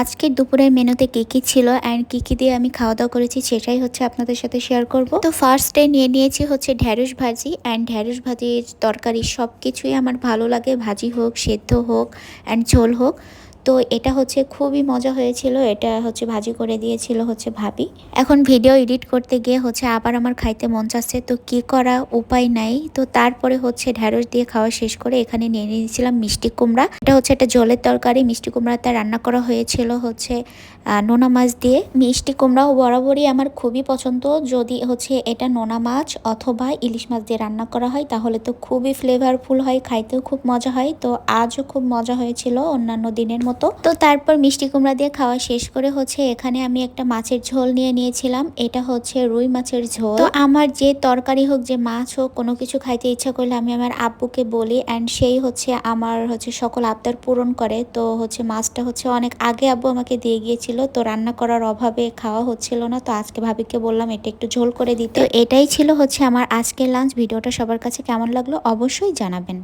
আজকের দুপুরের মেনুতে কি ছিল অ্যান্ড কি দিয়ে আমি খাওয়া দাওয়া করেছি সেটাই হচ্ছে আপনাদের সাথে শেয়ার করব। তো ফার্স্টে নিয়ে নিয়েছি হচ্ছে ঢ্যাঁড়স ভাজি, অ্যান্ড ঢ্যাঁড়স ভাজির তরকারি সব কিছুই আমার ভালো লাগে, ভাজি হোক, সেদ্ধ হোক অ্যান্ড ঝোল হোক। তো এটা হচ্ছে খুবই মজা হয়েছিল, এটা হচ্ছে ভাজি করে দিয়েছিল হচ্ছে ভাবি। এখন ভিডিও এডিট করতে গিয়ে হচ্ছে আবার আমার খাইতে মন চাচ্ছে, তো কি করা, উপায় নাই। তো তারপরে হচ্ছে ঢ্যাঁড়স দিয়ে খাওয়া শেষ করে এখানে নিয়ে নিয়েছিলাম মিষ্টি কুমড়া। এটা হচ্ছে একটা জলের তরকারি, মিষ্টি কুমড়াটা রান্না করা হয়েছিল হচ্ছে নোনা মাছ দিয়ে। মিষ্টি কুমড়াও বরাবরই আমার খুবই পছন্দ, যদি হচ্ছে এটা নোনা মাছ অথবা ইলিশ মাছ দিয়ে রান্না করা হয় তাহলে তো খুবই ফ্লেভারফুল হয়, খাইতেও খুব মজা হয়। তো আজও খুব মজা হয়েছিল অন্যান্য দিনের মতো। তো তারপর মিষ্টি কুমড়া দিয়ে খাওয়া শেষ করে হচ্ছে এখানে আমি একটা মাছের ঝোল নিয়ে নিয়েছিলাম, এটা হচ্ছে রুই মাছের ঝোল। তো আমার যে তরকারি হোক, যে মাছ হোক, কোনো কিছু খাইতে ইচ্ছা করলে আমি আমার আব্বুকে বলি, অ্যান্ড সেই হচ্ছে আমার হচ্ছে সকল আবদার পূরণ করে। তো হচ্ছে মাছটা হচ্ছে অনেক আগে আব্বু আমাকে দিয়ে গিয়েছিল, তো রান্না করার অভাবে খাওয়া হচ্ছিল না। তো আজকে ভাবিকে বললাম এটা একটু ঝোল করে দিতে। তো এটাই ছিল হচ্ছে আমার আজকের লাঞ্চ। ভিডিওটা সবার কাছে কেমন লাগলো অবশ্যই জানাবেন।